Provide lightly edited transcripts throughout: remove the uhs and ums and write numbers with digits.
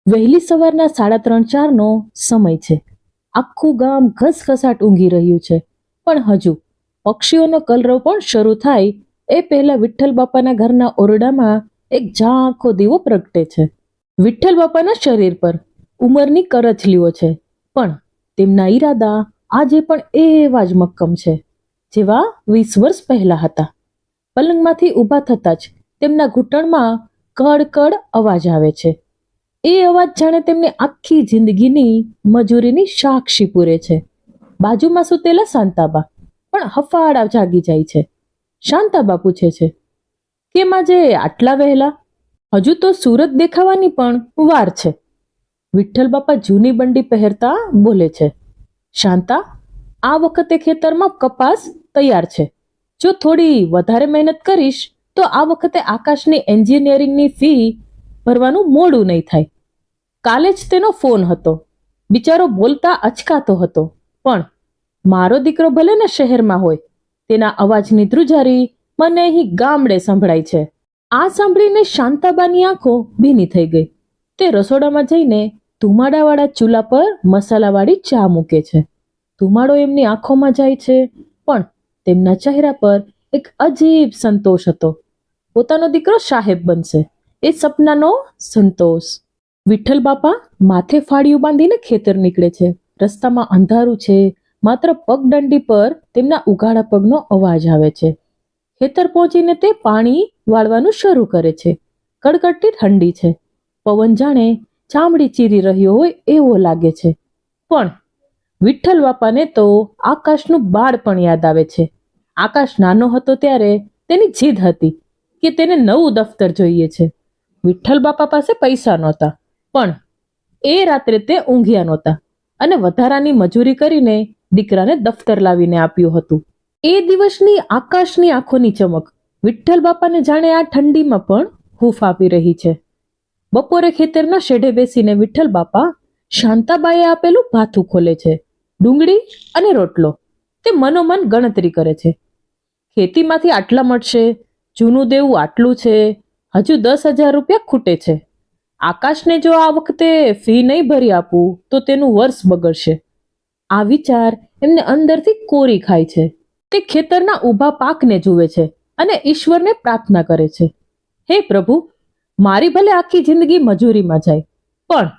વહેલી સવારના 3:30-4નો સમય છે. આખું ગામ ઘસઘસાટ ઊંઘી રહ્યું છે, પણ હજુ પક્ષીઓનો કલરવ પણ શરૂ થાય એ પહેલા વિઠ્ઠલ બાપાના ઘરના ઓરડામાં એક ઝાંખો દીવો પ્રગટે છે. વિઠ્ઠલ બાપાના શરીર પર ઉંમરની કરચલીઓ છે, પણ તેમના ઈરાદા આજે પણ એવા જ મક્કમ છે જેવા 20 વર્ષ પહેલા હતા. પલંગમાંથી ઊભા થતા જ તેમના ઘૂંટણમાં કડકડ અવાજ આવે છે. એ અવાજ જાણે તેમની આખી જિંદગીની મજૂરીની સાક્ષી પૂરે છે. બાજુમાં સૂતેલા શાંતાબા પણ હફાળા જાગી જાય છે. શાંતાબા પૂછે છે, કેમ આજે આટલા વહેલા? હજુ તો સૂરજ દેખાવાની પણ વાર છે. વિઠ્ઠલ બાપા જૂની બંડી પહેરતા બોલે છે, શાંતા, આ વખતે ખેતરમાં કપાસ તૈયાર છે. જો થોડી વધારે મહેનત કરીશ તો આ વખતે આકાશની એન્જિનિયરિંગની ફી ભરવાનું મોડું નહીં થાય. કાલે જ તેનો ફોન હતો. બિચારો બોલતા અચકાતો હતો, પણ મારો દીકરો ભલે ને શહેરમાં હોય, તેના અવાજની ધ્રુજારી મને અહીં ગામડે સંભળાય છે. આ સાંભળીને શાંતાબાની આંખો ભીની થઈ ગઈ. તે રસોડામાં જઈને ધુમાડાવાળા ચૂલા પર મસાલાવાળી ચા મૂકે છે. ધુમાડો એમની આંખોમાં જાય છે, પણ તેમના ચહેરા પર એક અજીબ સંતોષ હતો. પોતાનો દીકરો સાહેબ બનશે એ સપનાનો સંતોષ. વિઠ્ઠલ બાપા માથે ફાળિયું બાંધીને ખેતર નીકળે છે. રસ્તામાં અંધારું છે, માત્ર પગદંડી પર તેમના ઉઘાડા પગનો અવાજ આવે છે. ખેતર પહોંચીને તે પાણી વાળવાનું શરૂ કરે છે. કડકડતી ઠંડી છે. પવન જાણે ચામડી ચીરી રહ્યો હોય એવો લાગે છે. પણ વિઠ્ઠલ બાપાને તો આકાશનું બાળપણ યાદ આવે છે. આકાશ નાનો હતો ત્યારે તેની જીદ હતી કે તેને નવું દફતર જોઈએ છે. વિઠ્ઠલ બાપા પાસે પૈસા નહોતા, પણ એ રાત્રે તે ઊંઘ્યા નહોતા અને વધારાની મજૂરી કરીને દીકરાને દફતર લાવીને આપ્યું હતું. એ દિવસની આકાશની આંખોની ચમક વિઠ્ઠલ બાપાને જાણે આ ઠંડીમાં પણ હૂંફ આપી રહી છે. બપોરે ખેતરના શેઢે બેસીને વિઠ્ઠલ બાપા શાંતાબાએ આપેલું ભાથું ખોલે છે. ડુંગળી અને રોટલો. તે મનોમન ગણતરી કરે છે. ખેતીમાંથી આટલા મળશે, જૂનું દેવું આટલું છે, હજુ 10,000 રૂપિયા ખૂટે છે. આકાશને જો આ વખતે ફી નહીં ભરી આપું તો તેનું વર્ષ બગડશે. આ વિચાર એમને અંદરથી કોરી ખાય છે. તે ખેતરના ઊભા પાકને જુએ છે અને ઈશ્વરને પ્રાર્થના કરે છે, હે પ્રભુ, મારી ભલે આખી જિંદગી મજૂરીમાં જાય, પણ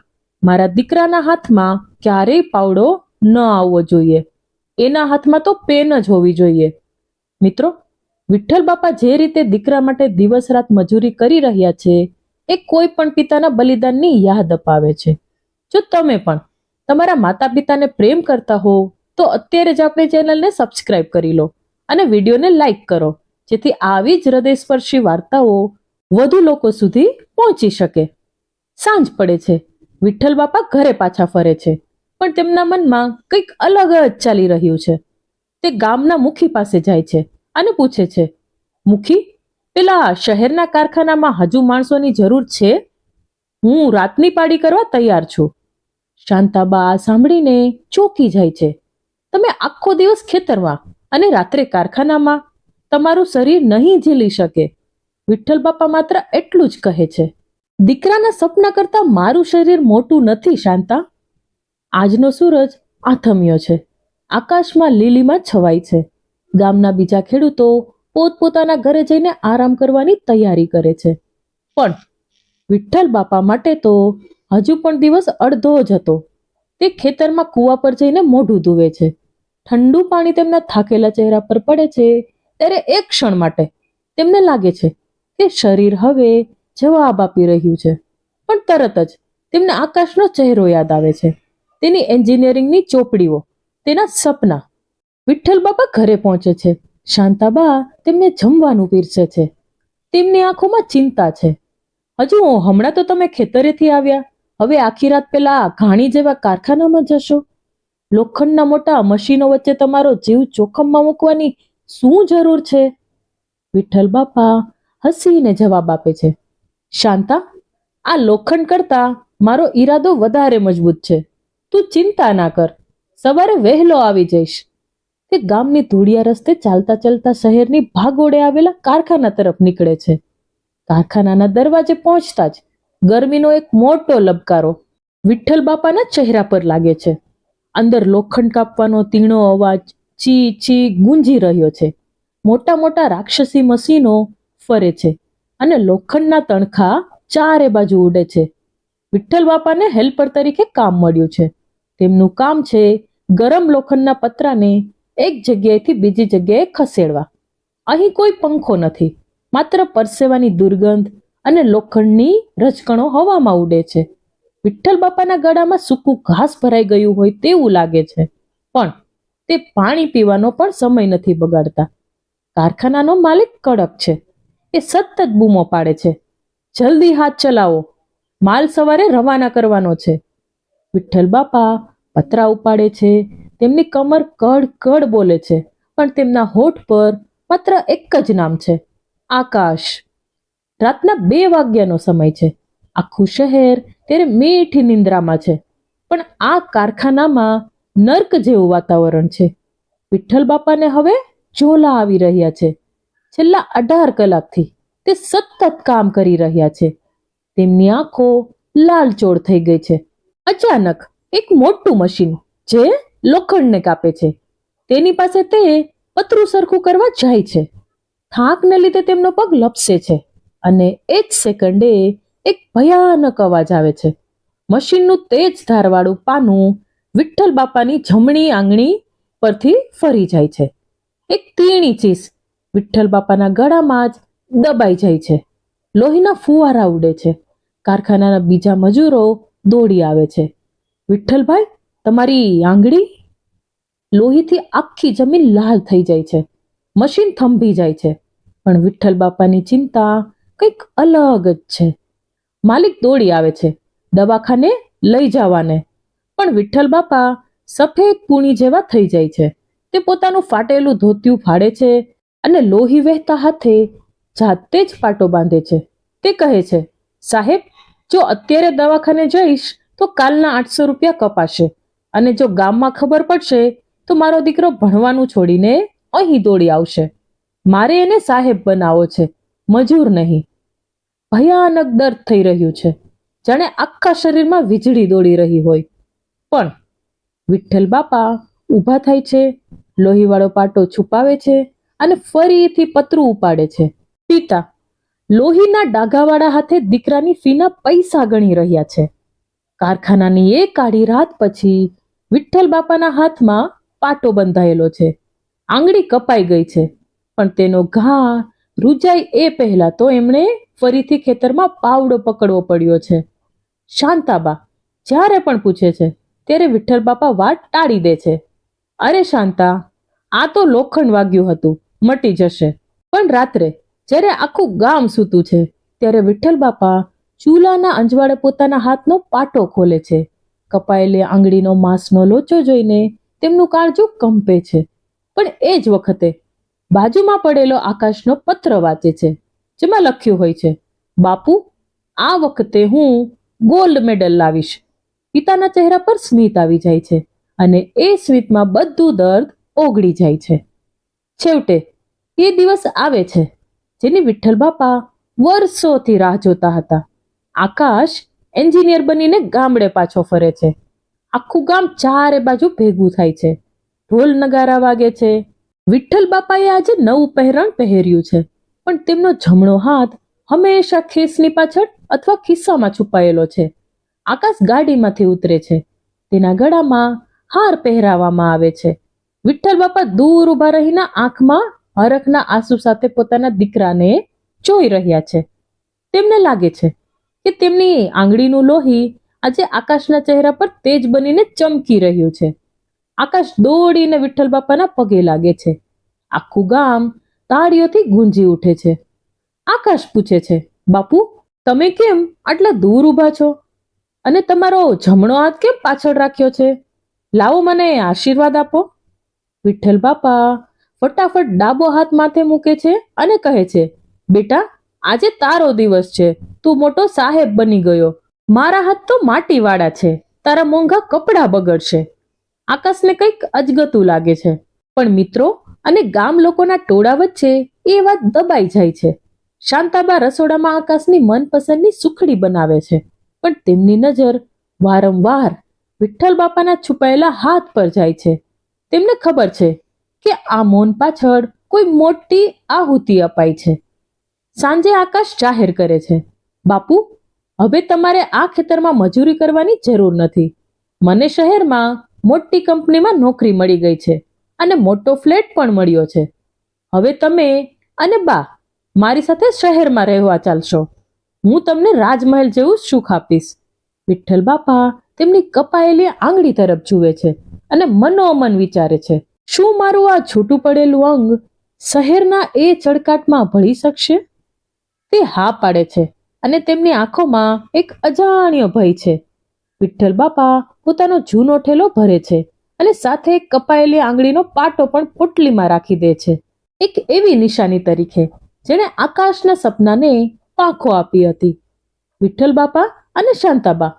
મારા દીકરાના હાથમાં ક્યારેય પાવડો ન આવવો જોઈએ. એના હાથમાં તો પેન જ હોવી જોઈએ. મિત્રો, વિઠ્ઠલ બાપા જે રીતે દીકરા માટે દિવસ રાત મજૂરી કરી રહ્યા છે એ કોઈ પણ પિતાના બલિદાનની યાદ અપાવે છે. જો તમે પણ તમારા માતા પિતાને પ્રેમ કરતા હો તો અત્યારે જ આપણી ચેનલને સબસ્ક્રાઇબ કરી લો અને વિડીયોને લાઈક કરો, જેથી આવી જ હૃદયસ્પર્શી વાર્તાઓ વધુ લોકો સુધી પહોંચી શકે. સાંજ પડે છે. વિઠ્ઠલ બાપા ઘરે પાછા ફરે છે, પણ તેમના મનમાં કંઈક અલગ જ ચાલી રહ્યું છે. તે ગામના મુખી પાસે જાય છે અને પૂછે છે, મુખી, પેલા શહેરના કારખાનામાં હજુ માણસોની જરૂર છે? હું રાતની પાળી કરવા તૈયાર છું. શાંતાબા સાંભળીને ચોંકી જાય છે. તમે આખો દિવસ ખેતરમાં અને રાત્રે કારખાનામાં? તમારું શરીર નહીં ઝીલી શકે. વિઠ્ઠલ બાપા માત્ર એટલું જ કહે છે, દીકરાના સપના કરતા મારું શરીર મોટું નથી શાંતા. આજનો સૂરજ આથમ્યો છે. આકાશમાં લીલીમાં છવાય છે. ગામના બીજા ખેડૂતો પોતપોતાના ઘરે જઈને આરામ કરવાની તૈયારી કરે છે, પણ વિઠ્ઠલ બાપા માટે તો હજુ પણ દિવસ અડધો જ હતો. તે ખેતરમાં કૂવા પર જઈને મોઢું ધુવે છે. ઠંડુ પાણી તેમના થાકેલા ચહેરા પર પડે છે ત્યારે એક ક્ષણ માટે તેમને લાગે છે કે શરીર હવે જવાબ આપી રહ્યું છે, પણ તરત જ તેમને આકાશનો ચહેરો યાદ આવે છે. તેની એન્જિનિયરિંગની ચોપડીઓ, તેના સપના. વિઠ્ઠલ બાપા ઘરે પહોંચે છે. શાંતાબા તેમને જમવાનું પીરસે છે. તેમની આંખોમાં ચિંતા છે. હજુ હમણાં તો તમે ખેતરેથી આવ્યા, હવે આખી રાત પેલા ઘાણી જેવા કારખાનામાં જશો? લોખંડના મોટા મશીનો વચ્ચે તમારો જીવ જોખમમાં મૂકવાની શું જરૂર છે? વિઠ્ઠલ બાપા હસીને જવાબ આપે છે, શાંતા, આ લોખંડ કરતા મારો ઈરાદો વધારે મજબૂત છે. તું ચિંતા ના કર, સવારે વહેલો આવી જઈશ. તે ગામની ધૂળિયા રસ્તે ચાલતા ચાલતા શહેરની ભાગોળે આવેલા કારખાના તરફ નીકળે છે. કારખાનાના દરવાજે પહોંચતા જ ગરમીનો એક મોટો લબકારો વિઠ્ઠલ બાપાના ચહેરા પર લાગે છે. અંદર લોખંડ કાપવાનો તીણો અવાજ ચી ચી ગુંજી રહ્યો છે. મોટા મોટા રાક્ષસી મશીનો ફરે છે અને લોખંડના તણખા ચારે બાજુ ઉડે છે. વિઠ્ઠલ બાપાને હેલ્પર તરીકે કામ મળ્યું છે. તેમનું કામ છે ગરમ લોખંડના પતરાને એક જગ્યાએથી બીજી જગ્યાએ ખસેડવા. અહીં કોઈ પંખો નથી, માત્ર પરસેવાની દુર્ગંધ અને લોખંડની રજકણો હવામાં ઉડે છે. વિઠ્ઠલ બાપાના ગળામાં સૂકું ઘાસ ભરાઈ ગયું હોય તેવું લાગે છે, પણ તે પાણી પીવાનો પણ સમય નથી બગાડતા. કારખાનાનો માલિક કડક છે. એ સતત બૂમો પાડે છે, જલ્દી હાથ ચલાવો, માલ સવારે રવાના કરવાનો છે. વિઠ્ઠલ બાપા પતરા ઉપાડે છે, તેમની કમર કડ કડ બોલે છે, પણ તેમના હોઠ પર માત્ર એક જ નામ છે, આકાશ. રાતના 2 વાગ્યાનો સમય છે. આખું શહેર ત્યારે મીઠી નિંદ્રામાં છે, પણ આ કારખાનામાં નર્ક જેવું વાતાવરણ છે. વિઠ્ઠલ બાપાને હવે ઝોલા આવી રહ્યા છે. છેલ્લા 18 કલાકથી તે સતત કામ કરી રહ્યા છે. તેમની આંખો લાલચોળ થઈ ગઈ છે. અચાનક એક મોટું મશીન જે લોખંડને કાપે છે, તેની પાસે તે પતરું સરખું કરવા જાય છે. થાકને લીધે તેમનો પગ લપસે છે અને એ જ સેકન્ડે એક ભયાનક અવાજ આવે છે. મશીનનું તેજ ધારવાળું પાનું વિઠ્ઠલ બાપાની જમણી આંગળી પરથી ફરી જાય છે. એક તીણી ચીસ વિઠ્ઠલ બાપાના ગળામાં જ દબાઈ જાય છે. લોહીના ફુવારા ઉડે છે. કારખાનાના બીજા મજૂરો દોડી આવે છે. વિઠ્ઠલભાઈ, તમારી આંગળી? લોહીથી આખી જમીન લાલ થઈ જાય છે. મશીન થંભી જાય છે, પણ વિઠ્ઠલ બાપાની ચિંતા કંઈક અલગ જ છે. માલિક દોડી આવે છે દવાખાને લઈ જવાને, પણ વિઠ્ઠલ બાપા સફેદ પૂણી જેવા થઈ જાય છે. તે પોતાનું ફાટેલું ધોતિયું ફાડે છે અને લોહી વહેતા હાથે જાતે જ પાટો બાંધે છે. તે કહે છે, સાહેબ, જો અત્યારે દવાખાને જઈશ તો કાલના 800 રૂપિયા કપાશે, અને જો ગામમાં ખબર પડશે તો મારો દીકરો ભણવાનું છોડીને અહીં દોડી આવશે. મારે એને સાહેબ બનાવવો છે, મજૂર નહીં. ભયાનક દર્દ થઈ રહ્યું છે, જાણે આખા શરીરમાં વીજળી દોડી રહી હોય. પણ વિઠ્ઠલ બાપા ઊભા થાય છે, લોહીવાળો પાટો છુપાવે છે અને ફરીથી પતરું ઉપાડે છે. પિતા લોહીના ડાઘાવાળા હાથે દીકરાની ફીના પૈસા ગણી રહ્યા છે. કારખાનાની એ કાળી રાત પછી વિઠ્ઠલ બાપાના હાથમાં પાટો બંધાયેલો છે. આંગળી કપાઈ ગઈ છે, પણ તેનો ઘા રૂજાય એ પહેલા તો એમણે ફરીથી ખેતરમાં પાવડો પકડવો પડ્યો છે. શાંતાબા જ્યારે પણ પૂછે છે ત્યારે વિઠ્ઠલ બાપા વાત ટાળી દે છે. અરે શાંતા, આ તો લોખંડ વાગ્યું હતું, મટી જશે. પણ રાત્રે જ્યારે આખું ગામ સૂતું છે ત્યારે વિઠ્ઠલ બાપા ચૂલાના અંજવાળે પોતાના હાથનો પાટો ખોલે છે. કપાયેલી આંગળીનો માંસનો લોચો જોઈને તેમનું કાળજું કંપે છે. પણ એ જ વખતે બાજુમાં પડેલો આકાશનો પત્ર વાંચે છે, જેમાં લખ્યું હોય છે, બાપુ, આ વખતે હું ગોલ્ડ મેડલ લાવીશ. પિતાના ચહેરા પર સ્મિત આવી જાય છે અને એ સ્મિતમાં બધું દર્દ ઓગળી જાય છે. છેવટે એ દિવસ આવે છે જેની વિઠ્ઠલ બાપા વર્ષોથી રાહ જોતા હતા. આકાશ એન્જિનિયર બનીને ગામડે પાછો ફરે છે. આખું ગામ ચારે બાજુ ભેગું થાય છે. ઢોલ નગારા વાગે છે. વિઠ્ઠલ બાપાએ આજે નવું પહેરણ પહેર્યું છે, પણ તેમનો જમણો હાથ હંમેશા ખેસની પાછળ અથવા ખિસ્સામાં છુપાયેલો છે. આકાશ ગાડીમાંથી ઉતરે છે. તેના ગળામાં હાર પહેરાવવામાં આવે છે. વિઠ્ઠલ બાપા દૂર ઉભા રહીને આંખમાં હરખના આંસુ સાથે પોતાના દીકરાને જોઈ રહ્યા છે. તેમને લાગે છે કે તેમની આંગળીનું લોહી આજે આકાશના ચહેરા પર તેજ બનીને ચમકી રહ્યું છે. આકાશ દોડીને વિઠ્ઠલ બાપાના પગે લાગે છે. આખું ગામ તાળીઓથી ગુંજી ઉઠે છે. આકાશ પૂછે છે, બાપુ, તમે કેમ આટલા દૂર ઊભા છો અને તમારો જમણો હાથ કેમ પાછળ રાખ્યો છે? લાવો, મને આશીર્વાદ આપો. વિઠ્ઠલ બાપા ફટાફટ ડાબો હાથ માથે મૂકે છે અને કહે છે, બેટા, આજે તારો દિવસ છે. તું મોટો સાહેબ બની ગયો. મારા હાથ તો માટીવાળા છે. તારા મોંઘા કપડાં બગડશે. આકાશને કંઈક અજગતું લાગે છે, પણ મિત્રો અને ગામ લોકોના ટોળા વચ્ચે એ વાત દબાઈ જાય છે. શાંતાબા રસોડામાં આકાશની મનપસંદની સુખડી બનાવે છે, પણ તેમની નજર વારંવાર વિઠ્ઠલ બાપાના છુપાયેલા હાથ પર જાય છે. તેમને ખબર છે કે આ મૌન પાછળ કોઈ મોટી આહુતિ અપાઈ છે. સાંજે આકાશ જાહેર કરે છે, બાપુ, હવે તમારે આ ખેતરમાં મજૂરી કરવાની જરૂર નથી. મને શહેરમાં મોટી કંપનીમાં નોકરી મળી ગઈ છે અને મોટો ફ્લેટ પણ મળ્યો છે. હવે તમે અને બા મારી સાથે શહેરમાં રહેવા ચાલશો. હું તમને રાજમહેલ જેવું સુખ આપીશ. વિઠ્ઠલ બાપા તેમની કપાયેલી આંગળી તરફ જુએ છે અને મનોમન વિચારે છે, શું મારું આ છૂટું પડેલું અંગ શહેરના એ ચળકાટમાં ભળી શકશે? તે હા પાડે છે અને તેમની આંખોમાં એક અજાણ્યો ભય છે. વિઠ્ઠલ બાપા પોતાનો જૂનો ઠેલો ભરે છે અને સાથે એક કપાયેલી આંગળીનો પાટો પણ પોટલીમાં રાખી દે છે, એક એવી નિશાની તરીકે જેણે આકાશના સપનાને પાંખો આપી હતી. વિઠ્ઠલ બાપા અને શાંતાબા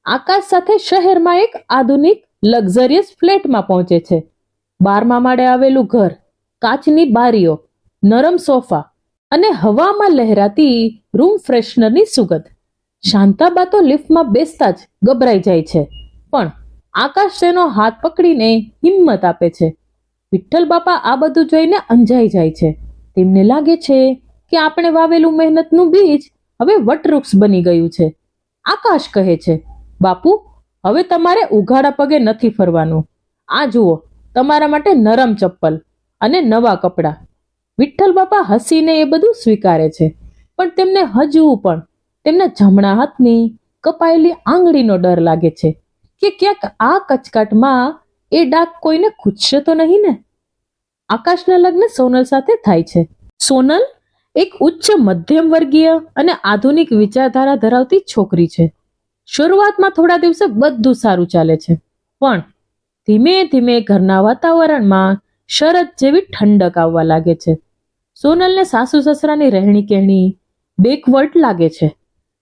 આકાશ સાથે શહેરમાં એક આધુનિક લક્ઝરિયસ ફ્લેટમાં પહોંચે છે. 12મા માળે આવેલું ઘર, કાચની બારીઓ, નરમ સોફા અને હવામાં લહેરાતી રૂમ ફ્રેશનરની સુગંધ. શાંતાબા તો લિફ્ટમાં બેસતા જ ગભરાઈ જાય છે, પણ આકાશ તેનો હાથ પકડીને હિંમત આપે છે. વિઠ્ઠલ બાપા આ બધું જોઈને અંજાઈ જાય છે. તેમને લાગે છે કે આપણે વાવેલું મહેનતનું બીજ હવે વટવૃક્ષ બની ગયું છે. આકાશ કહે છે, બાપુ, હવે તમારે ઉઘાડા પગે નથી ફરવાનું. આ જુઓ, તમારા માટે નરમ ચપ્પલ અને નવા કપડાં. વિઠ્ઠલ બાપા હસીને એ બધું સ્વીકારે છે, પણ તેમને હજુ પણ તેમના જમણા હાથની કપાયેલી આંગળીનો ડર લાગે છે કે ક્યાંક આ કચકાટમાં એ ડાઘ કોઈને ખૂંચશે તો નહીં ને. આકાશના લગ્ન સોનલ સાથે થાય છે. સોનલ એક ઉચ્ચ મધ્યમ વર્ગીય અને આધુનિક વિચારધારા ધરાવતી છોકરી છે. શરૂઆતમાં થોડા દિવસે બધું સારું ચાલે છે, પણ ધીમે ધીમે ઘરના વાતાવરણમાં શરત જેવી ઠંડક આવવા લાગે છે. સોનલને સાસુ સસરાની રહેણી કહેણી બેકવર્ડ લાગે છે.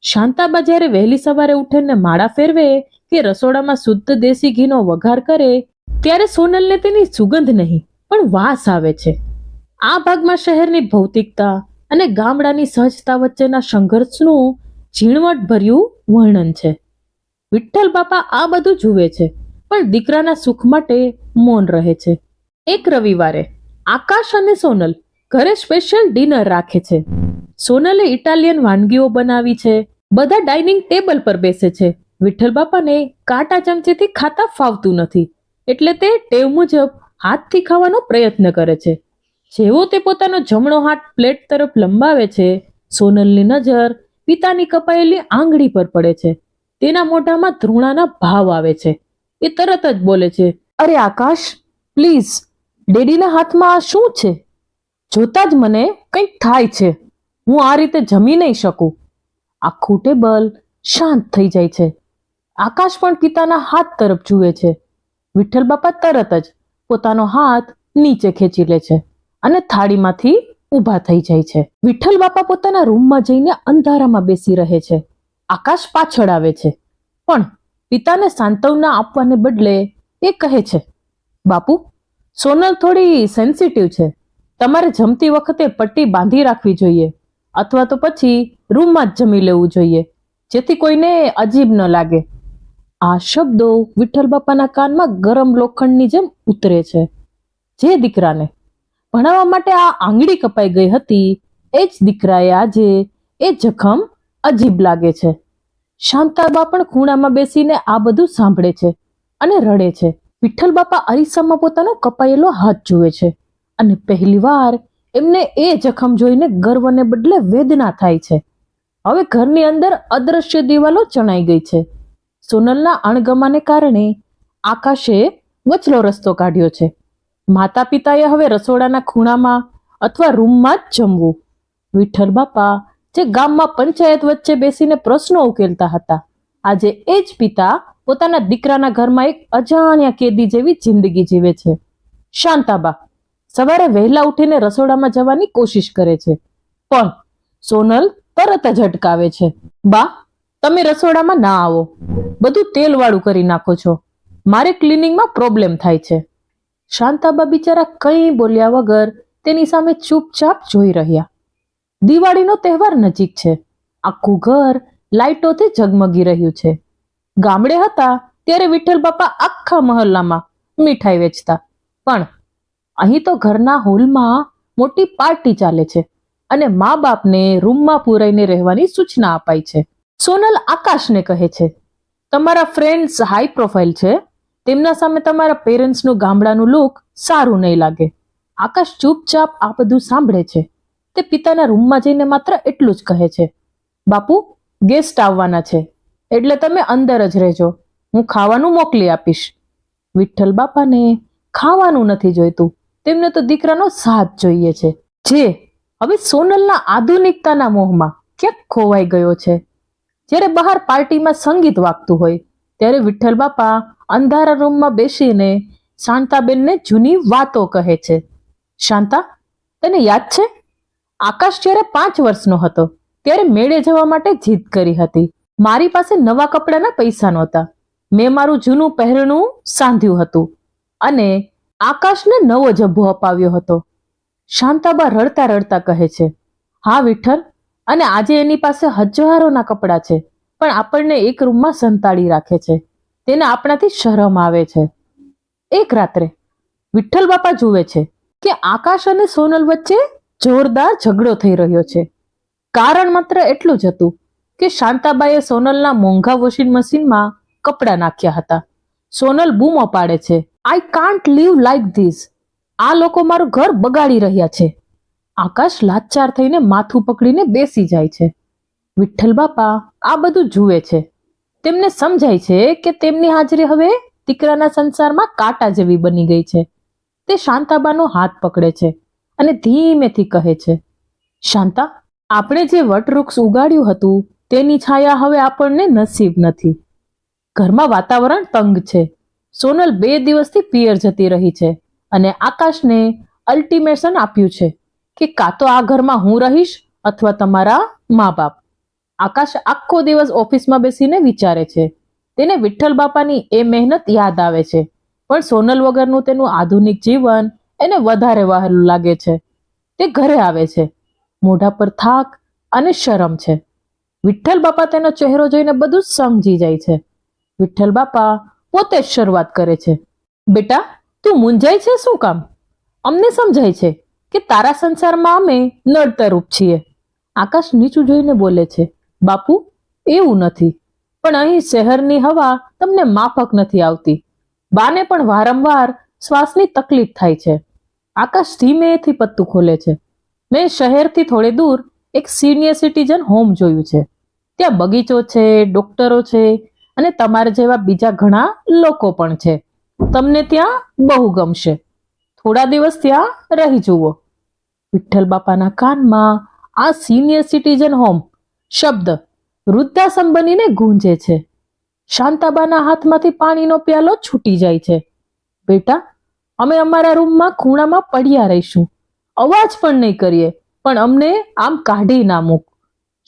શાંતાબા જ્યારે વહેલી સવારે ઉઠીને માળા ફેરવે કે રસોડામાં શુદ્ધ દેશી ઘીનો વઘાર કરે ત્યારે સોનલને તેની સુગંધ નહીં પણ વાસ આવે છે. આ ભાગમાં શહેરની ભૌતિકતા અને ગામડાની સહજતા વચ્ચેના સંઘર્ષનું ઝીણવટભર્યું વર્ણન છે. વિઠ્ઠલ બાપા આ બધું જુએ છે, પણ દીકરાના સુખ માટે મૌન રહે છે. એક રવિવારે આકાશ અને સોનલ ઘરે સ્પેશિયલ ડિનર રાખે છે. સોનલે ઇટાલિયન વાનગીઓ બનાવી છે. બધા ડાઇનિંગ ટેબલ પર બેસે છે. વિઠ્ઠલ બાપાને કાંટા ચમચીથી ખાતા ફાવતું નથી, એટલે તે ટેવ મુજબ હાથથી ખાવાનો પ્રયત્ન કરે છે. જેવો તે પોતાનો જમણો હાથ પ્લેટ તરફ લંબાવે છે, સોનલની નજર પિતાની કપાયેલી આંગળી પર પડે છે. તેના મોઢામાં ધૃણાના ભાવ આવે છે. એ તરત જ બોલે છે, અરે આકાશ, પ્લીઝ, ડેડીના હાથમાં આ શું છે? જોતા જ મને કંઈક થાય છે. હું આ રીતે જમી નહીં શકું. આખું ટેબલ શાંત થઈ જાય છે. આકાશ પણ પિતાના હાથ તરફ જુએ છે. વિઠ્ઠલ બાપા તરત જ પોતાનો હાથ નીચે ખેંચી લે છે અને થાળીમાંથી ઊભા થઈ જાય છે. વિઠ્ઠલ બાપા પોતાના રૂમમાં જઈને અંધારામાં બેસી રહે છે. આકાશ પાછળ આવે છે, પણ પિતાને સાંત્વના આપવાને બદલે એ કહે છે, બાપુ, સોનલ થોડી સેન્સિટિવ છે. તમારે જમતી વખતે પટ્ટી બાંધી રાખવી જોઈએ, અથવા તો પછી રૂમમાં જ જમી લેવું જોઈએ, જેથી કોઈને અજીબ ન લાગે. આ શબ્દો વિઠ્ઠલ બાપાના કાનમાં ગરમ લોખંડની જેમ ઉતરે છે. જે દીકરાને ભણાવવા માટે આ આંગળી કપાઈ ગઈ હતી, એ જ દીકરાએ આજે એ જખમ અજીબ લાગે છે. શાંતાબા પણ ખૂણામાં બેસીને આ બધું સાંભળે છે અને રડે છે. વિઠ્ઠલ બાપા અરીસામાં પોતાનો કપાયેલો હાથ જુએ છે અને પહેલીવાર એમને એ જખમ જોઈને ગર્વને બદલે વેદના થાય છે. હવે ઘરની અંદર અદ્રશ્ય દિવાલો ચણાઈ ગઈ છે. સોનલના અણગમાને કારણે આકાશે વચલો રસ્તો કાઢ્યો છે. માતા પિતાએ હવે રસોડાના ખૂણામાં અથવા રૂમમાં જ જમવું. વિઠ્ઠલ બાપા જે ગામમાં પંચાયત વચ્ચે બેસીને પ્રશ્નો ઉકેલતા હતા, આજે એ જ પિતા પોતાના દીકરાના ઘરમાં એક અજાણ્યા કેદી જેવી જિંદગી જીવે છે. શાંતાબા સવારે વહેલા ઉઠીને રસોડામાં જવાની કોશિશ કરે છે, પણ સોનલ તરત જ અટકાવે છે. બા, તમે રસોડામાં ના આવો. બધું તેલવાળું કરી નાખો છો. મારે ક્લિનિંગમાં પ્રોબ્લેમ થાય છે. શાંતાબા બિચારા કંઈ બોલ્યા વગર તેની સામે ચૂપચાપ જોઈ રહ્યા. દિવાળીનો તહેવાર નજીક છે. આખું ઘર લાઇટોથી ઝગમગી રહ્યું છે. ગામડે હતા ત્યારે વિઠ્ઠલ બાપા આખા મહોલ્લામાં મીઠાઈ વેચતા, પણ અહીં તો ઘરના હોલમાં મોટી પાર્ટી ચાલે છે અને મા બાપને રૂમમાં પૂરાઈને રહેવાની સૂચના અપાઈ છે. સોનલ આકાશને કહે છે, તમારા ફ્રેન્ડ્સ હાઈ પ્રોફાઇલ છે, તેમના સામે તમારા પેરેન્ટ્સનું ગામડાનું લુક સારું નહીં લાગે. આકાશ ચૂપચાપ આ બધું સાંભળે છે. તે પિતાના રૂમમાં જઈને માત્ર એટલું જ કહે છે, બાપુ, ગેસ્ટ આવવાના છે એટલે તમે અંદર જ રહેજો, હું ખાવાનું મોકલી આપીશ. વિઠ્ઠલ બાપાને ખાવાનું નથી જોઈતું, તેમને તો દીકરાનો સાથ જોઈએ છે, જે હવે સોનલના આધુનિકતાના મોહમાં ક્યાંક ખોવાઈ ગયો છે. જ્યારે બહાર પાર્ટીમાં સંગીત વાગતું હોય ત્યારે વિઠ્ઠલ બાપા અંધારા રૂમમાં બેસીને શાંતાબેનને જૂની વાતો કહે છે. શાંતા, તને યાદ છે આકાશ જ્યારે 5 વર્ષનો હતો ત્યારે મેળે જવા માટે જીદ કરી હતી. મારી પાસે નવા કપડાના પૈસા નહોતા, મેં મારું જૂનું પહેરણું સાંધ્યું હતું અને આકાશને નવો જબ્બો અપાવ્યો હતો. શાંતાબા રડતા રડતા કહે છે, હા વિઠ્ઠલ, અને આજે એની પાસે હજારોના કપડાં છે, પણ આપણને એક રૂમમાં સંતાડી રાખે છે. તેને આપણાથી શરમ આવે છે. એક રાત્રે વિઠ્ઠલ બાપા જુએ છે કે આકાશ અને સોનલ વચ્ચે જોરદાર ઝઘડો થઈ રહ્યો છે. કારણ માત્ર એટલું જ હતું કે શાંતાબાએ સોનલના મોંઘા વોશિંગ મશીનમાં કપડાં નાખ્યા હતા. સોનલ બૂમો પાડે છે, I can't leave like this, આ લોકો મારું ઘર બગાડી રહ્યા છે. આકાશ લાચાર થઈને માથું પકડીને બેસી જાય છે. વિઠ્ઠલ બાપા આ બધું જુએ છે. તેમને સમજાય છે કે તેમની હાજરી હવે દીકરાના સંસારમાં કાંટા જેવી બની ગઈ છે. તે શાંતાબાનો હાથ પકડે છે અને ધીમેથી કહે છે, શાંતા, આપણે જે વટવૃક્ષ ઉગાડ્યું હતું તેની છાયા હવે આપણને નસીબ નથી. ઘરમાં વાતાવરણ તંગ છે. સોનલ 2 દિવસથી પિયર જતી રહી છે અને આકાશને અલ્ટિમેશન આપ્યું છે કે કાં તો આ ઘરમાં હું રહીશ અથવા તમારા મા બાપ. આકાશ આખો દિવસ ઓફિસમાં બેસીને વિચારે છે. તેને વિઠ્ઠલ બાપાની એ મહેનત યાદ આવે છે, પણ સોનલ વગરનું તેનું આધુનિક જીવન એને વધારે વહાલું લાગે છે. તે ઘરે આવે છે, મોઢા પર થાક અને શરમ છે. વિઠ્ઠલ બાપા તેનો ચહેરો જોઈને બધું સમજી જાય છે. વિઠ્ઠલ બાપા પોતે જ શરૂઆત કરે છે, બેટા, તું મૂંઝાય છે શું કામ? અમને સમજાય છે કે તારા સંસારમાં અમે નડતરરૂપ છીએ. આકાશ નીચું જોઈને બોલે છે, બાપુ, એવું નથી, પણ અહીં શહેરની હવા તમને માફક નથી આવતી. બાને પણ વારંવાર શ્વાસની તકલીફ થાય છે. આકાશ ધીમેથી પત્તું ખોલે છે. મેં શહેરથી થોડે દૂર એક સિનિયર સિટીઝન હોમ જોયું છે. ત્યાં બગીચો છે, ડોક્ટરો છે અને તમારા જેવા બીજા ઘણા લોકો પણ છે. તમને ત્યાં બહુ ગમશે. થોડા દિવસ ત્યાં રહી જુઓ. વિઠ્ઠલ બાપાના કાનમાં આ સિનિયર સિટીઝન હોમ શબ્દ વૃદ્ધાશ્રમ બનીને ગૂંજે છે. શાંતાબાના હાથમાંથી પાણીનો પ્યાલો છૂટી જાય છે. બેટા, અમે અમારા રૂમમાં ખૂણામાં પડ્યા રહીશું, અવાજ પણ નહીં કરીએ, પણ અમને આમ કાઢી ના મૂક.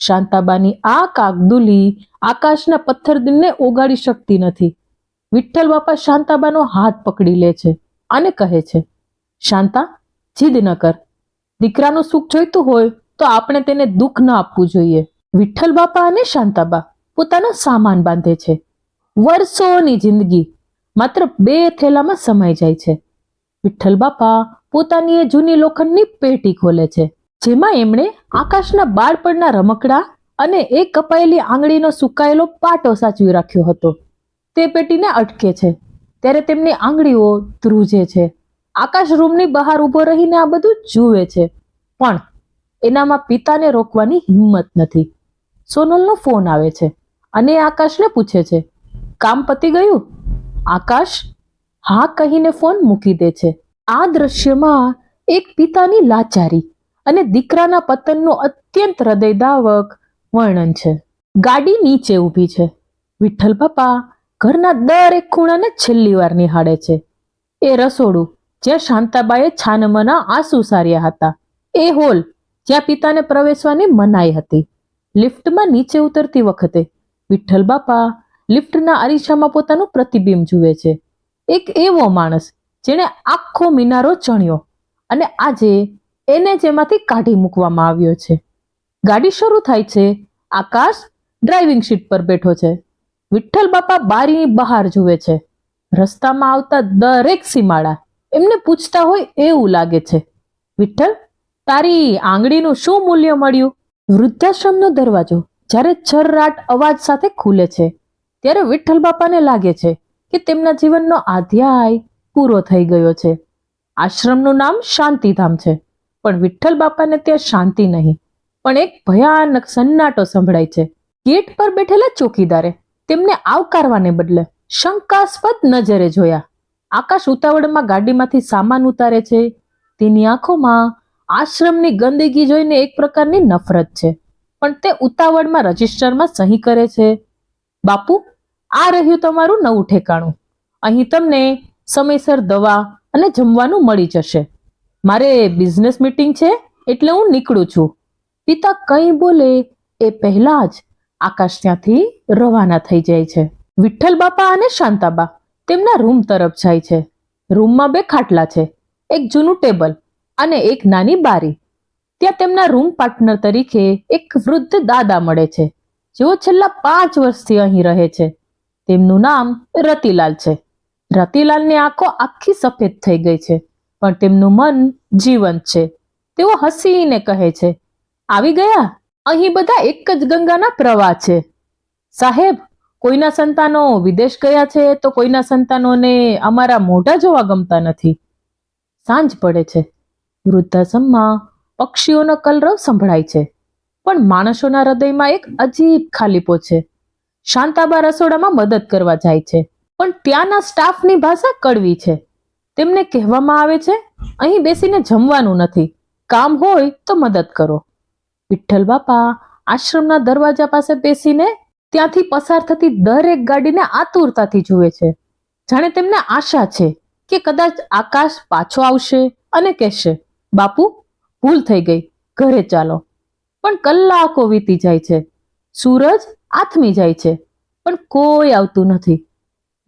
શાંતાબાની આ કાગદુલી આકાશના પથ્થર દિલને ઓગાળી શકતી નથી. વિઠ્ઠલ બાપા શાંતાબાનો હાથ પકડી લે છે અને કહે છે, શાંતા, જીદ ન કર. દીકરાનું સુખ જોઈતું હોય તો આપણે તેને દુઃખ ન આપવું જોઈએ. વિઠ્ઠલ બાપા અને શાંતાબા પોતાનો સામાન બાંધે છે. વર્ષોની જિંદગી માત્ર 2 થેલામાં સમાઈ જાય છે. વિઠ્ઠલ બાપા પોતાની એ જૂની લોખંડની પેટી ખોલે છે, જેમાં એમણે આકાશના બાળપણના રમકડા અને એક કપાયેલી આંગળીનો સુકાયેલો પાટો સાચવી રાખ્યો હતો. તે પેટીને અટકે છે ત્યારે તેમની આંગળીઓ ધ્રુજે છે. આકાશ રૂમની બહાર ઊભો રહીને આ બધું જુએ છે, પણ એનામાં પિતાને રોકવાની હિંમત નથી. સોનલનો ફોન આવે છે અને આકાશને પૂછે છે, કામ પતી ગયું? આકાશ હા કહીને ફોન મૂકી દે છે. આ દ્રશ્યમાં એક પિતાની લાચારી અને દીકરાના પતનનું અત્યંત હૃદયદાવક વર્ણન છે. ગાડી નીચે ઊભી છે. વિઠ્ઠલ બાપા ઘરના દરેક ખૂણાને છેલ્લી વાર નિહાળે છે. એ રસોડું જ્યાં શાંતાબાએ છાનમના આંસુ સાર્યા હતા, એ હોલ જ્યાં પિતાને પ્રવેશવાની મનાઈ હતી. લિફ્ટમાં નીચે ઉતરતી વખતે વિઠ્ઠલ બાપા લિફ્ટના અરીસામાં પોતાનું પ્રતિબિંબ જુએ છે. એક એવો માણસ જેણે આખો મિનારો ચણ્યો અને આજે એને જેમાંથી કાઢી મૂકવામાં આવ્યો છે. ગાડી શરૂ થાય છે. આકાશ ડ્રાઇવિંગ સીટ પર બેઠો છે. વિઠ્ઠલ બાપા બારીની બહાર જુએ છે. રસ્તામાં આવતા દરેક સીમાડા એમને પૂછતા હોય એવું લાગે છે. વિઠ્ઠલ, તારી આંગળીનું શું મૂલ્ય મળ્યું? વૃદ્ધાશ્રમનો દરવાજો જ્યારે છર્રાટ અવાજ સાથે ખુલે છે ત્યારે વિઠ્ઠલ બાપાને લાગે છે કે તેમના જીવનનો અધ્યાય પૂરો થઈ ગયો છે. આશ્રમનું નામ શાંતિધામ છે, પણ વિઠ્ઠલ બાપાને ત્યાં શાંતિ નહીં, પણ એક ભયાનક સન્નાટો સંભળાય છે. ગેટ પર બેઠેલા ચોકીદારે તેમને આવકારવાને બદલે શંકાસ્પદ નજરે જોયા. આકાશ ઉતાવળમાં ગાડીમાંથી સામાન ઉતારે છે. તેની આંખોમાં આશ્રમની ગંદકી જોઈને એક પ્રકારની નફરત છે, પણ તે ઉતાવળમાં રજિસ્ટરમાં સહી કરે છે. બાપુ, આ રહ્યું તમારું નવું ઠેકાણું. અહીં તમને સમયસર દવા અને જમવાનું મળી જશે. મારે બિઝનેસ મીટિંગ છે એટલે હું નીકળું છું. પિતા કંઈ બોલે એ પહેલા જ આકાશ ત્યાંથી રવાના થઈ જાય છે. વિઠ્ઠલ બાપા અને શાંતાબા તેમના રૂમ તરફ જાય છે. રૂમમાં 2 ખાટલા છે, એક જૂનું ટેબલ અને એક નાની બારી. ત્યાં તેમના રૂમ પાર્ટનર તરીકે એક વૃદ્ધ દાદા મળે છે, જેઓ છેલ્લા 5 વર્ષથી અહીં રહે છે. તેમનું નામ રતિલાલ છે. રતિલાલની આંખો આખી સફેદ થઈ ગઈ છે, પણ તેમનું મન જીવંત છે. તેઓ હસીને કહે છે, આવી ગયા? અહીં બધા એક જ ગંગાના પ્રવાહ છે. સાહેબ, કોઈના સંતાનો વિદેશ ગયા છે તો કોઈના સંતાનોને અમારા મોઢા જોવા ગમતા નથી. સાંજ પડે છે. વૃદ્ધાશ્રમમાં પક્ષીઓનો કલરવ સંભળાય છે, પણ માણસોના હૃદયમાં એક અજીબ ખાલીપો છે. શાંતાબા રસોડામાં મદદ કરવા જાય છે, પણ ત્યાંના સ્ટાફની ભાષા કડવી છે. તેમને કહેવામાં આવે છે, અહીં બેસીને જમવાનું નથી, કામ હોય તો મદદ કરો. વિઠ્ઠલ બાપા આશ્રમના દરવાજા પાસે બેસીને ત્યાંથી પસાર થતી દરેક ગાડીને આતુરતાથી જુએ છે, જાણે તેમને આશા છે કે કદાચ આકાશ પાછો આવશે અને કહેશે, બાપુ, ભૂલ થઈ ગઈ, ઘરે ચાલો. પણ કલાકો વીતી જાય છે. સૂરજ આથમી જાય છે, પણ કોઈ આવતું નથી.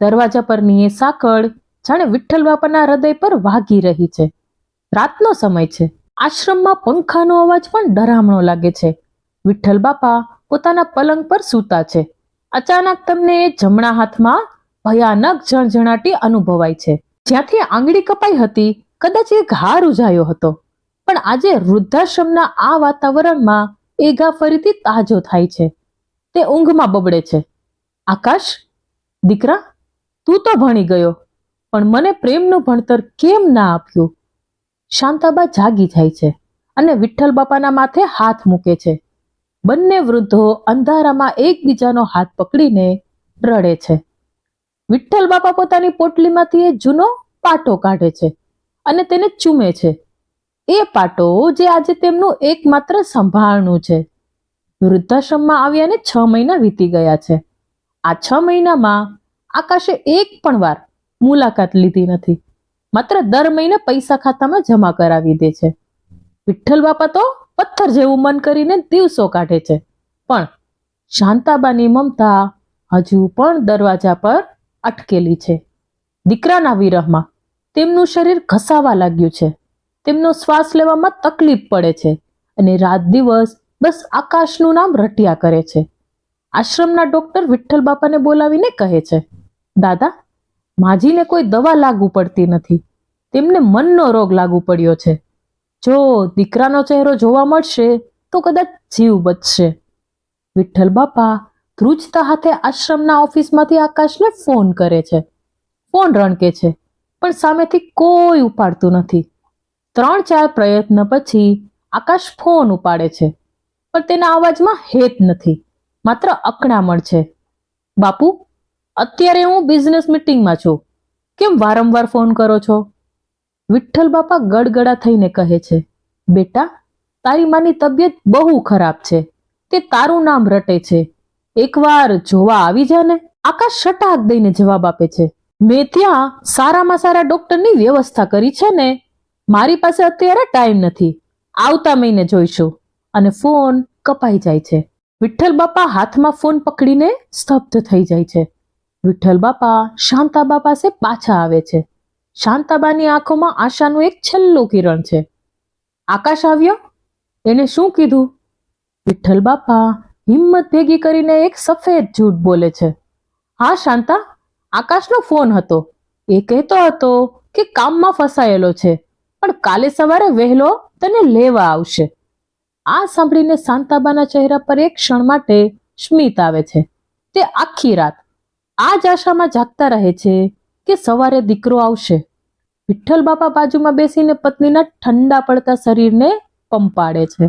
દરવાજા પરની એ સાંકળ જાણે વિઠ્ઠલ બાપાના હૃદય પર વાગી રહી છે. રાતનો સમય છે. આશ્રમમાં પંખાનો અવાજ પણ ડરામણો લાગે છે. વિઠ્ઠલ બાપા પોતાના પલંગ પર સૂતા છે. અચાનક તમને જમણા હાથમાં ભયાનક ઝણઝણાટી અનુભવાય છે. જ્યાંથી આંગળી કપાઈ હતી કદાચ એ ઘા રૂઝાયો હતો, પણ આજે વૃદ્ધાશ્રમના આ વાતાવરણમાં એ ઘા ફરીથી તાજો થાય છે. તે ઊંઘમાં બબડે છે, આકાશ, દીકરા, તું તો ભણી ગયો, પણ મને પ્રેમનું ભણતર કેમ ના આપ્યું? શાંતાબા જાગી જાય છે અને વિઠ્ઠલ બાપાના માથે હાથ મૂકે છે. બંને વૃદ્ધો અંધારામાં એકબીજાનો હાથ પકડીને રડે છે. વિઠ્ઠલ બાપા પોતાની પોટલીમાંથી એ જૂનો પાટો કાઢે છે અને તેને ચૂમે છે. એ પાટો જે આજે તેમનું એકમાત્ર સંભાળનું છે. વૃદ્ધાશ્રમમાં આવ્યાને 6 મહિના વીતી ગયા છે. આ 6 મહિનામાં આકાશે એક પણ વાર મુલાકાત લીધી નથી. માત્ર દર મહિને પૈસા ખાતામાં જમા કરાવી દે છે. વિઠ્ઠલ બાપા તો પથ્થર જેવું મન કરીને દિવસો કાઢે છે, પણ શાંતાબાની મમતા હજુ પણ દરવાજા પર અટકેલી છે. દીકરાના વિરહમાં તેમનું શરીર ઘસાવા લાગ્યું છે. તેમનો શ્વાસ લેવામાં તકલીફ પડે છે અને રાત દિવસ બસ આકાશનું નામ રટ્યા કરે છે. આશ્રમના ડોક્ટર વિઠ્ઠલ બાપાને બોલાવીને કહે છે, દાદા, માજીને કોઈ દવા લાગુ પડતી નથી. તેમને મનનો રોગ લાગુ પડ્યો છે. જો દીકરાનો ચહેરો જોવા મળશે તો કદાચ જીવ બચશે. વિઠ્ઠલ બાપા ધ્રુજતા હાથે આશ્રમના ઓફિસમાંથી આકાશને ફોન કરે છે. ફોન રણકે છે, પણ સામેથી કોઈ ઉપાડતું નથી. 3-4 પ્રયત્ન પછી આકાશ ફોન ઉપાડે છે, પણ તેના અવાજમાં હેત નથી, માત્ર અકળામણ છે. બાપુ, અત્યારે હું બિઝનેસ મીટિંગમાં છું, કેમ વારંવાર ફોન કરો છો? વિઠ્ઠલ બાપા ગડગડા થઈને કહે છે, બેટા, તારી માની તબિયત બહુ ખરાબ છે. તે તારું નામ રટે છે. એકવાર જોવા આવી જા ને. આકાશ શટાક દઈને જવાબ આપે છે, મેં ત્યાં સારામાં સારા ડોક્ટરની વ્યવસ્થા કરી છે ને. મારી પાસે અત્યારે ટાઈમ નથી, આવતા મહિને જોઈશું. અને ફોન કપાઈ જાય છે. વિઠ્ઠલ બાપા હાથમાં ફોન પકડીને સ્તબ્ધ થઈ જાય છે. વિઠ્ઠલ બાપા શાંતાબા પાસે પાછા આવે છે. શાંતાબાની આંખોમાં આશાનું એક છેલ્લું કિરણ છે. આકાશ આવ્યો? એને શું કીધું? વિઠ્ઠલ બાપા હિંમત ભેગી કરીને એક સફેદ જૂઠ બોલે છે. હા શાંતા, આકાશનો ફોન હતો. એ કહેતો હતો કે કામમાં ફસાયેલો છે, પણ કાલે સવારે વહેલો તને લેવા આવશે. આ સાંભળીને શાંતાબાના ચહેરા પર એક ક્ષણ માટે સ્મિત આવે છે. તે આખી રાત આ જ આશામાં જાગતા રહે છે કે સવારે દીકરો આવશે. વિઠ્ઠલ બાપા બાજુમાં બેસીને પત્નીના ઠંડા પડતા શરીરને પંપાડે છે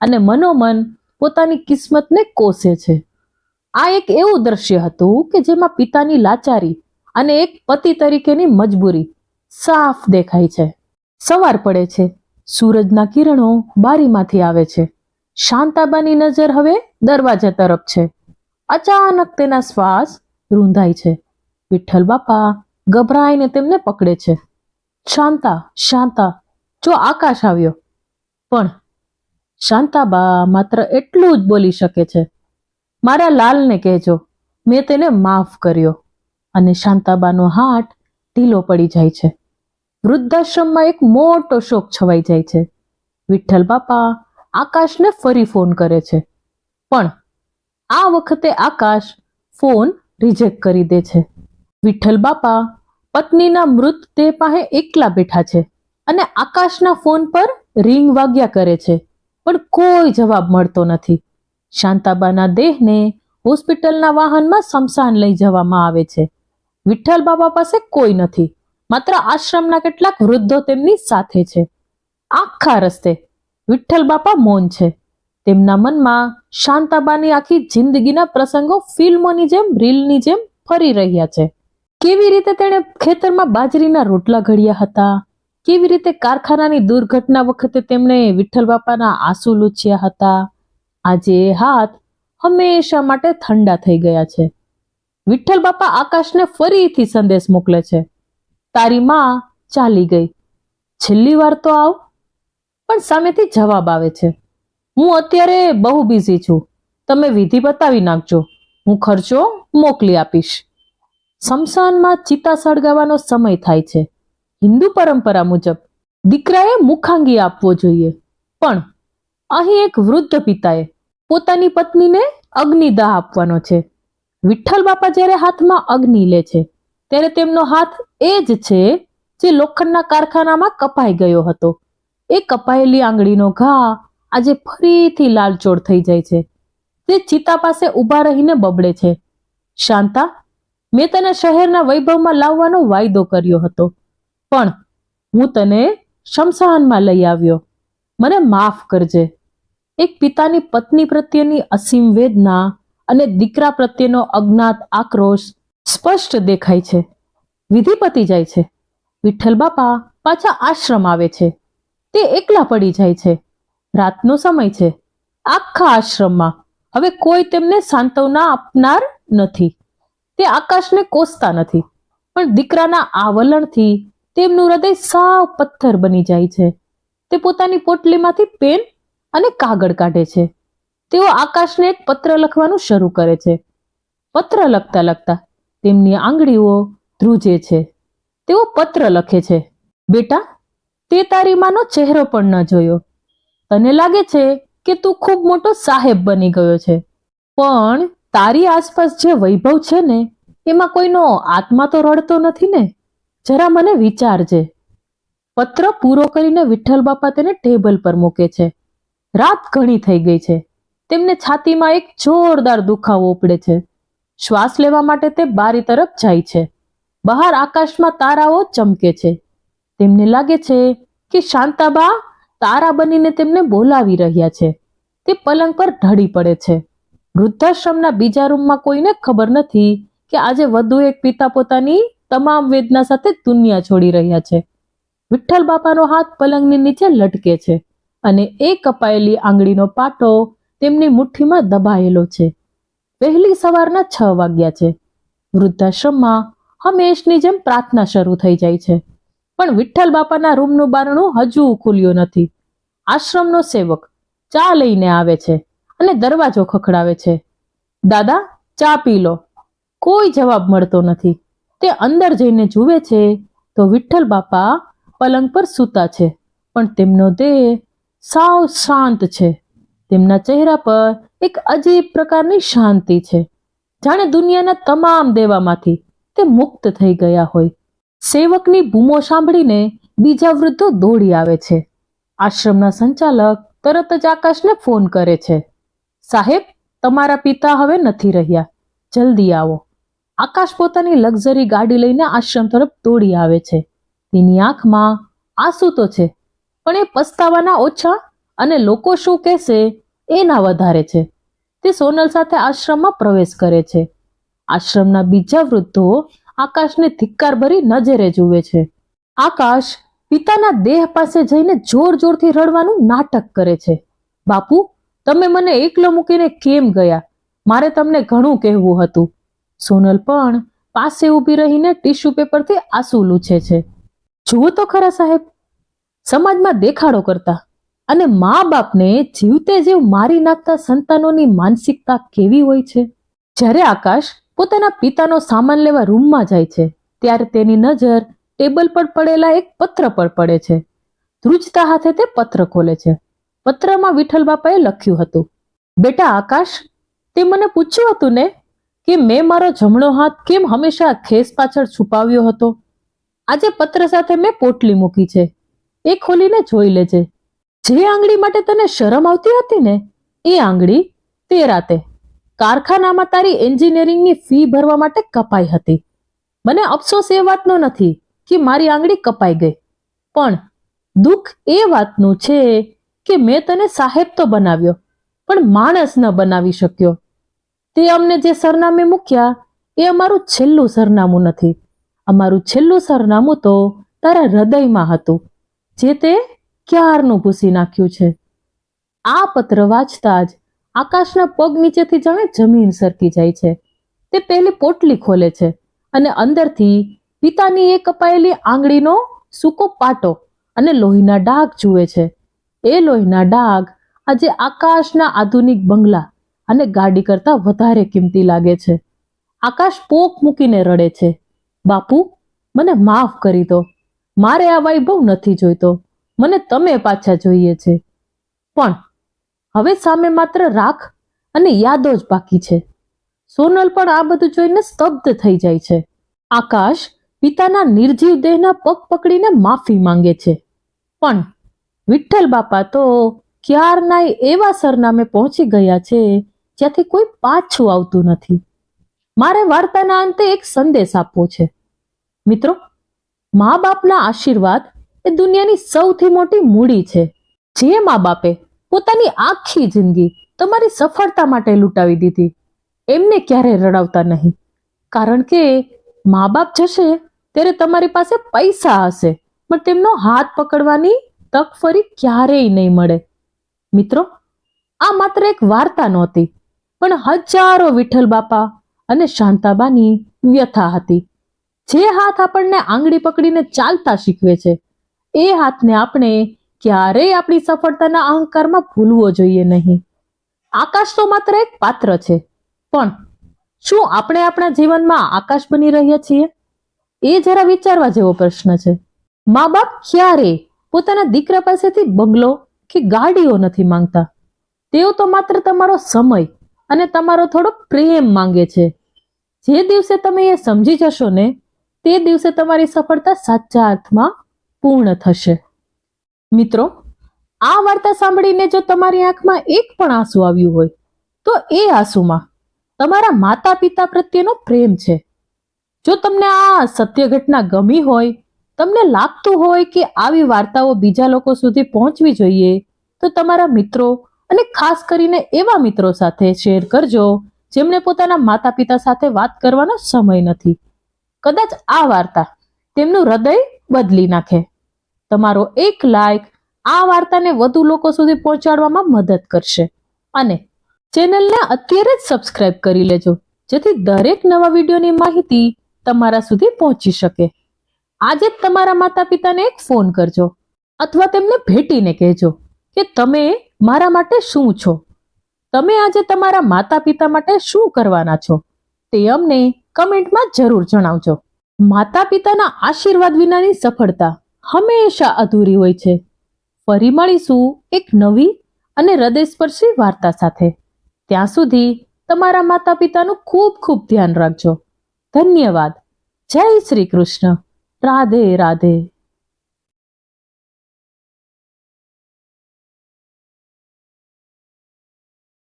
અને મનોમન પોતાની કિસ્મતને કોસે છે. આ એક એવું દ્રશ્ય હતું કે જેમાં પિતાની લાચારી અને એક પતિ તરીકેની મજબૂરી સાફ દેખાય છે. સવાર પડે છે. સૂરજના કિરણો બારીમાંથી આવે છે. શાંતાબાની નજર હવે દરવાજા તરફ છે. અચાનક તેના શ્વાસ રૂંધાય છે. વિઠ્ઠલ બાપા ગભરાઈને તેમને પકડે છે. શાંતા, શાંતા, જો આકાશ આવ્યો. પણ શાંતાબા માત્ર એટલું જ બોલી શકે છે, મારા લાલને કહેજો મેં તેને માફ કર્યો. અને શાંતાબાનો હાથ ઢીલો પડી જાય છે. વૃદ્ધાશ્રમમાં એક મોટો શોક છવાઈ જાય છે. વિઠ્ઠલ બાપા આકાશને ફરી ફોન કરે છે, પણ આ વખતે આકાશ ફોન રિજેક્ટ કરી દે છે. વિઠ્ઠલ બાપા પત્નીના મૃતદેહ પાસે એકલા બેઠા છે અને આકાશના ફોન પર રિંગ વાગ્યા કરે છે, પણ કોઈ જવાબ મળતો નથી. શાંતાબાના દેહને હોસ્પિટલના વાહનમાં સ્મશાન લઈ જવામાં આવે છે. વિઠ્ઠલ બાપા પાસે કોઈ નથી, માત્ર આશ્રમના કેટલાક વૃદ્ધો તેમની સાથે છે. આખા રસ્તે વિઠ્ઠલ બાપા મૌન છે. તેમના મનમાં શાંતાબાની આખી જિંદગીના પ્રસંગો ફિલ્મોની જેમ, રીલની જેમ ફરી રહ્યા છે. કેવી રીતે તેણે ખેતરમાં બાજરીના રોટલા ઘડ્યા હતા, કેવી રીતે કારખાનાની દુર્ઘટના વખતે તેમણે વિઠ્ઠલ બાપાના આંસુ લૂછ્યા હતા. આજે એ હાથ હંમેશા માટે ઠંડા થઈ ગયા છે. વિઠ્ઠલ બાપા આકાશને ફરીથી સંદેશ મોકલે છે, તારી માં ચાલી ગઈ, છેલ્લી વાર તો આવ. પણ સામેથી જવાબ આવે છે, હું અત્યારે બહુ બિઝી છું, તમે વિધિ બતાવી નાખજો, હું ખર્ચો મોકલી આપીશ. સ્મશાનમાં ચિતા સળગાવવાનો સમય થાય છે. હિન્દુ પરંપરા મુજબ દીકરાએ મુખાંગી આપવો જોઈએ, પણ અહીં એક વૃદ્ધ પિતાએ પોતાની પત્નીને અગ્નિદાહ આપવાનો છે. વિઠ્ઠલ બાપા જ્યારે હાથમાં અગ્નિ લે છે ત્યારે તેમનો હાથ એ જ છે જે લોખંડના કારખાનામાં કપાઈ ગયો હતો. એ કપાયેલી આંગળીનો ઘા આજે ફરીથી લાલચોળ થઈ જાય છે. તે ચિતા પાસે ઊભા રહીને બબડે છે, શાંતા, મેં તને શહેરના વૈભવમાં લાવવાનો વાયદો કર્યો હતો, પણ હું તને શમશાનમાં લઈ આવ્યો, મને માફ કરજે. એક પિતાની પત્ની પ્રત્યેની અસીમ વેદના અને દીકરા પ્રત્યેનો અજ્ઞાત આક્રોશ સ્પષ્ટ દેખાય છે. વિધિ પતી જાય છે. વિઠ્ઠલ બાપા પાછા આશ્રમ આવે છે. તે એકલા પડી જાય છે. રાતનો સમય છે. આખા આશ્રમમાં હવે કોઈ તેમને સાંત્વના આપનાર નથી. તે આકાશને કોસતા નથી, પણ દીકરાના આ વલણથી તેમનું હૃદય સાવ પથ્થર બની જાય છે. તે પોતાની પોટલીમાંથી પેન અને કાગળ કાઢે છે. તેઓ આકાશને એક પત્ર લખવાનું શરૂ કરે છે. પત્ર લખતા લખતા તેમની આંગળીઓ ધ્રુજે છે. તેઓ પત્ર લખે છે, બેટા, તે તારી માનો ચહેરો પણ ન જોયો. તને લાગે છે કે તું ખૂબ મોટો સાહેબ બની ગયો છે, પણ તારી આસપાસ જે વૈભવ છે ને, એમાં કોઈનો આત્મા તો રડતો નથી ને? જરા મને વિચારજે. પત્ર પૂરો કરીને વિઠ્ઠલ બાપા તેને ટેબલ પર મૂકે છે. રાત ઘણી થઈ ગઈ છે. તેમને છાતીમાં એક જોરદાર દુખાવો ઉપડે છે. શ્વાસ લેવા માટે તે બારી તરફ જાય છે. બહાર આકાશમાં તારાઓ ચમકે છે. તેમને લાગે છે કે શાંતાબા તારા બનીને તેમને બોલાવી રહ્યા છે. તે પલંગ પર ઢળી પડે છે. વૃદ્ધાશ્રમના બીજા રૂમમાં કોઈને ખબર નથી કે આજે વધુ એક પિતા પોતાની તમામ વેદના સાથે દુનિયા છોડી રહ્યા છે. વિઠ્ઠલ બાપાનો હાથ પલંગની નીચે લટકે છે અને એ કપાયેલી આંગળીનો પાટો તેમની મુઠ્ઠીમાં દબાયેલો છે. વહેલી સવારના 6 વાગ્યા છે. વૃદ્ધાશ્રમમાં હંમેશની જેમ પ્રાર્થના શરૂ થઈ જાય છે, પણ વિઠ્ઠલ બાપાના રૂમનું બારણું હજુ ખુલ્યું નથી. આશ્રમનો સેવક ચા લઈને આવે છે અને દરવાજો ખખડાવે છે. દાદા, ચા પી લો. કોઈ જવાબ મળતો નથી. તે અંદર જઈને જુએ છે તો વિઠ્ઠલ બાપા પલંગ પર સૂતા છે, પણ તેમનો દેહ સાવ શાંત છે. તેમના ચહેરા પર એક અજીબ પ્રકારની શાંતિ છે, જાણે દુનિયાના તમામ દેવામાંથી તે મુક્ત થઈ ગયા હોય. સેવકની બૂમો સાંભળીને બીજા વૃદ્ધો દોડી આવે છે. આશ્રમના સંચાલક તરત જ આકાશને ફોન કરે છે. સાહેબ, તમારા પિતા હવે નથી રહ્યા, જલ્દી આવો. આકાશ પોતાની લક્ઝરી ગાડી લઈને આશ્રમ તરફ દોડી આવે છે. તેની આંખમાં આંસુ તો છે, પણ એ પસ્તાવાના ઓછા અને લોકો શું કહેશે એના વધારે છે. તે સોનલ સાથે આશ્રમમાં પ્રવેશ કરે છે. આશ્રમના બીજા વૃદ્ધો આકાશને ધિક્કારભરી નજરે જુએ છે. આકાશ પિતાના દેહ પાસે જઈને જોર જોરથી રડવાનું નાટક કરે છે. બાપુ, તમે મને એકલો મૂકીને કેમ ગયા? મારે તમને ઘણું કહેવું હતું. સોનલ પણ પાસે ઊભી રહીને ટીશ્યુ પેપરથી આંસુ લૂછે છે. જુઓ તો ખરા સાહેબ, સમાજમાં દેખાડો કરતા અને મા બાપને જીવતે જીવ મારી નાખતા સંતાનોની માનસિકતા કેવી હોય છે. જ્યારે આકાશ પોતાના પિતાનો સામાન લેવા રૂમમાં જાય છે, ત્યારે તેની નજર ટેબલ પર પડેલા એક પત્ર પર પડે છે. ધ્રુજતા હાથે તે પત્ર ખોલે છે. પત્રમાં વિઠ્ઠલ બાપાએ લખ્યું હતું, બેટા આકાશ, તે મને પૂછ્યું હતું ને કે મેં મારો જમણો હાથ કેમ હંમેશા ખેસ પાછળ છુપાવ્યો હતો. આજે પત્ર સાથે મેં પોટલી મૂકી છે, એ ખોલીને જોઈ લેજે. જે આંગળી માટે તને શરમ આવતી હતી ને, એ આંગળી તે રાતે કારખાનામાં તારી એન્જિનિયરિંગની ફી ભરવા માટે કપાઈ હતી. મને અફસોસ એ વાતનો નથી કે મારી આંગળી કપાઈ ગઈ, પણ દુઃખ એ વાતનું છે કે મેં તને સાહેબ તો બનાવ્યો, પણ માણસ ન બનાવી શક્યો. તે અમને જે સરનામે મૂક્યા એ અમારું છેલ્લું સરનામું નથી. અમારું છેલ્લું સરનામું તો તારા હૃદયમાં હતું, જે તે ક્યારનું ભૂસી નાખ્યું છે. આ પત્ર વાંચતા જ આકાશના પગ નીચેથી જાણે જમીન સરકી જાય છે. તે પહેલી પોટલી ખોલે છે અને અંદરથી પિતાની એ કપાયેલી આંગળીનો સૂકો પાટો અને લોહીના ડાઘ જુએ છે. એ લોહીના ડાઘ આજે આકાશના આધુનિક બંગલા અને ગાડી કરતા વધારે કિંમતી લાગે છે. આકાશ પોક મૂકીને રડે છે. બાપુ, મને માફ કરી દો. મારે આ વૈભવ નથી જોઈતો. મને તમે પાછા જોઈએ છે. પણ હવે સામે માત્ર રાખ અને યાદો જ બાકી છે. સોનલ પણ આ બધું જોઈને સ્તબ્ધ થઈ જાય છે. આકાશ પિતાના નિર્જીવ દેહના પગ પકડીને માફી માંગે છે, પણ વિઠ્ઠલ બાપા તો ક્યારનાય એવા સરનામે પહોંચી ગયા છે જ્યાંથી કોઈ પાછું આવતું નથી. મારે વાર્તાના અંતે એક સંદેશ આપવો છે. મિત્રો, મા બાપના આશીર્વાદ એ દુનિયાની સૌથી મોટી મૂડી છે. જે મા બાપે પોતાની આખી જિંદગી તમારી સફળતા માટે લૂંટાવી દીધી, એમને ક્યારેય રડાવતા નહીં. કારણ કે મા બાપ જશે ત્યારે તમારી પાસે પૈસા હશે, પણ તેમનો હાથ પકડવાની તક ફરી ક્યારેય નહીં મળે. મિત્રો, આ માત્ર એક વાર્તા નહોતી, પણ હજારો વિઠ્ઠલ બાપા અને શાંતાબાની વ્યથા હતી. જે હાથ આપણને આંગળી પકડીને ચાલતા શીખવે છે, એ હાથને આપણે ક્યારેય આપણી સફળતાના અહંકારમાં ભૂલવો જોઈએ નહીં. આકાશ તો માત્ર એક પાત્ર છે, પણ શું આપણે આપણા જીવનમાં આકાશ બની રહ્યા છીએ? એ જરા વિચારવા જેવો પ્રશ્ન છે. મા બાપ ક્યારેય પોતાના દીકરા પાસેથી બંગલો કે ગાડીઓ નથી માંગતા. તેઓ તો માત્ર તમારો સમય અને તમારો થોડો પ્રેમ માંગે છે. જે દિવસે તમે એ સમજી જશો ને, તે દિવસે તમારી સફળતા સાચા અર્થમાં પૂર્ણ થશે. મિત્રો, આ વાર્તા સાંભળીને જો તમારી આંખમાં એક પણ આંસુ આવ્યું હોય, તો એ આંસુમાં તમારા માતા પિતા પ્રત્યેનો પ્રેમ છે. જો તમને આ સત્ય ઘટના ગમી હોય, તમને લાગતું હોય કે આવી વાર્તાઓ બીજા લોકો સુધી પહોંચવી જોઈએ, તો તમારા મિત્રો અને ખાસ કરીને એવા મિત્રો સાથે શેર કરજો જેમને પોતાના માતા પિતા સાથે વાત કરવાનો સમય નથી. કદાચ આ વાર્તા તેમનું હૃદય બદલી નાખે. તમારો એક લાઈક આ વાર્તાને વધુ લોકો સુધી પહોંચાડવામાં મદદ કરશે. અને ચેનલને અત્યારે જ સબસ્ક્રાઇબ કરી લેજો, જેથી દરેક નવા વિડીયોની માહિતી તમારા સુધી પહોંચી શકે. આજે જ તમારા માતા પિતાને એક ફોન કરજો અથવા તેમને ભેટીને કહેજો કે તમે મારા માટે શું છો. તમે આજે તમારા માતા પિતા માટે શું કરવાના છો તે અમને કમેન્ટમાં જરૂર જણાવજો. માતા પિતાના આશીર્વાદ વિનાની સફળતા હંમેશા અધૂરી હોય છે. ફરી મળીશું એક નવી અને હૃદયસ્પર્શી વાર્તા સાથે. ત્યાં સુધી તમારા માતા પિતાનું ખૂબ ખૂબ ધ્યાન રાખજો. ધન્યવાદ. જય શ્રી કૃષ્ણ. રાધે રાધે.